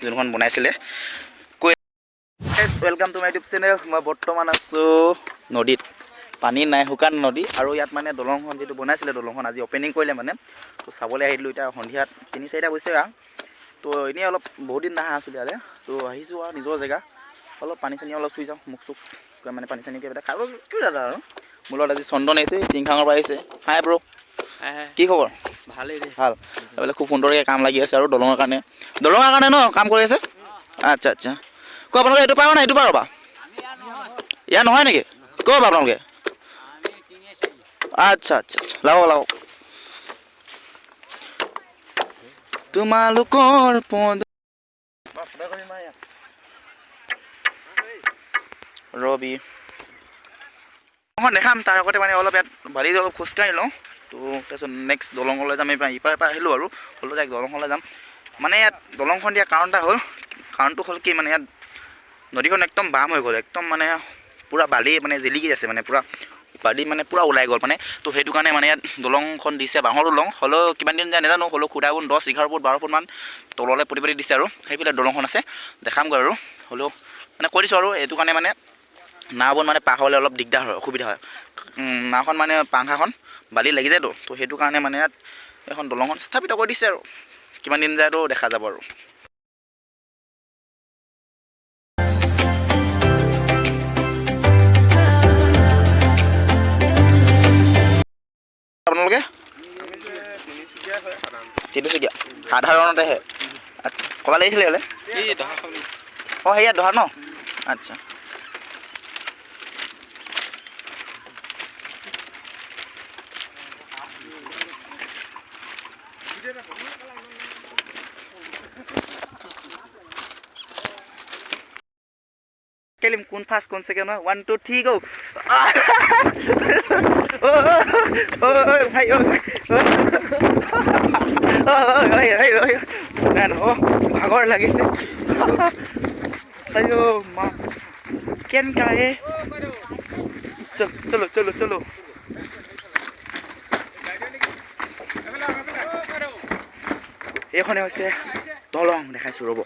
যোনখন বনাইছিলে welcome to my YouTube channel. মই বৰ্তমান আছোঁ নদীত, পানী নাই, শুকান নদী। আৰু ইয়াত মানে দলংখন যিটো বনাইছিলে, দলংখন আজি অপেনিং কৰিলে মানে, তো চাবলৈ আহিলোঁ। এতিয়া সন্ধিয়াত 3-4টা হৈছে আৰু তো এনেই অলপ বহুত দিন নাহা আছিলোঁ ইয়ালৈ, তো আহিছোঁ আৰু নিজৰ জেগা। অলপ পানী চানী অলপ চুই যাওঁ, মুখ চুখ মানে পানী চানী কিবা এটা খাব কি দাদা। আৰু মোৰ লগত আজি চন্দন আহিছে, টিংখাঙৰ পৰা আহিছে। হাই ব্ৰ', কি খবৰ? ভালেই দেই। ভাল। এইফালে খুব সুন্দৰকৈ কাম লাগি আছে আৰু দলঙৰ কাৰণে ন কাম কৰি আছে। আচ্ছা আচ্ছা, ক' আপোনালোকে এইটো পাৰ নে এইটো পাৰ পৰা? ইয়াৰ নহয় নেকি? ক'ৰ পৰা আপোনালোকে? আচ্ছা আচ্ছা আচ্ছা, লাগক লাগক। তোমালোকৰ পদ ৰবি দেখাম। তাৰ আগতে মানে অলপ ইয়াত বালি অলপ খোজকাঢ়ি লওঁ, তো তাৰপিছত নেক্সট দলঙলৈ যাম। ইপাৰ আহিলোঁ আৰু হ'লেও যাই দলঙলৈ যাম। মানে ইয়াত দলংখন দিয়া কাৰণটো হ'ল কি, মানে ইয়াত নদীখন একদম বাম হৈ গ'ল, একদম মানে পূৰা বালি মানে জিলিকি আছে, মানে পূৰা বালি মানে পূৰা ওলাই গ'ল মানে। তো সেইটো কাৰণে মানে ইয়াত দলংখন দিছে, বাঁহৰ দলং। হ'লেও কিমান দিন যায় নাজানো, হ'লেও খুটা গুণ 10-11 ফুট 12 ফুটমান তললৈ পুতি দিছে আৰু সেইবিলাক দলংখন আছে, দেখামগৈ আৰু। হ'লেও মানে কৈ দিছোঁ আৰু এইটো কাৰণে মানে নাওখন মানে পাৰ হ'লে অলপ দিগদাৰ হয়, অসুবিধা হয়। নাওখন মানে পাংখাখন বালি লাগি যায়তো, তো সেইটো কাৰণে মানে ইয়াত এখন দলংখন স্থাপিত কৰি দিছে আৰু কিমান দিন যায়তো দেখা যাব আৰু। আপোনালোকে তিনিচুকীয়া সাধাৰণতেহে? আচ্ছা, ক'বা লাগিছিলে হ'লে। অঁ সেয়া দহা ন? আচ্ছা, কেলিম কোন ফাৰ্ষ্ট কোন ছেকেণ্ড হয়? 1 2 3 গো। ভাগৰ লাগিছে। আইও মা কেনেকা হে। চলো চলো চলো। এইখনে হৈছে দলং, দেখাইছোঁ ৰ'ব।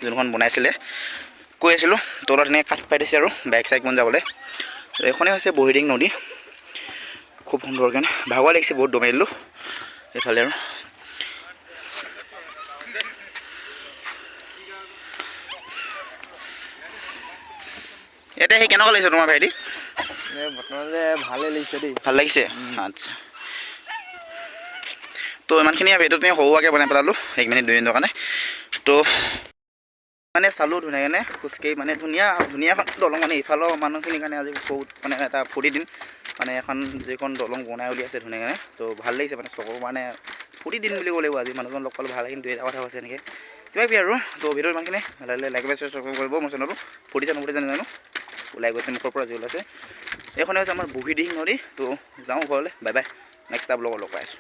যোনখন বনাইছিলে কৈ আছিলোঁ, তলত এনেকৈ কাঠ পাই দিছে আৰু বাইক চাইক মন যাবলৈ। এইখনেই হৈছে বহিদিং নদী, খুব সুন্দৰকৈ। ভাগৰ লাগিছে, বহুত দমাই দিলোঁ এইফালে আৰু। এতিয়া সেই কেনেকুৱা লাগিছে তোমাৰ ভাইটি? বৰ্তমানলৈ ভালেই লাগিছে দেই। ভাল লাগিছে? আচ্ছা, তো ইমানখিনি ভিডিঅ'টো সৰুৱাকৈ বনাই পেলালোঁ 1 মিনিট 2 মিনিটৰ কাৰণে। তো মানে চালোঁ ধুনীয়াকৈ খোজকাঢ়ি, মানে ধুনীয়া এখন দলং। মানে ইফালৰ মানুহখিনিৰ কাৰণে আজি বহুত মানে এটা ফূৰ্তি দিন, মানে এখন যিখন দলং বনাই উলিয়াইছে ধুনীয়াকৈ। তো ভাল লাগিছে, মানে চবৰ মানে ফূৰ্তি দিন বুলি ক'ব লাগিব। আজি মানুহজন লগ পালোঁ, ভাল লাগিল, 2 এটা কথা হৈছে এনেকৈ কিবা কিবি আৰু। তো ভিডিঅ'টো ইমানখিনি ভাল লাগিলে লাইক কৰিব, শ্বেয়াৰ কৰিব মোৰ চেনেলটো। ফূৰ্তিছে নুফুৰ্তিছে নাজানো, ওলাই গৈছে মুখৰ পৰা যি ওলাইছে। এইখনে হৈছে আমাৰ বহিদিং নদী। তো যাওঁ ঘৰলৈ, বাই বাই। নেক্সট টাইম লগত লগ পাই আছোঁ।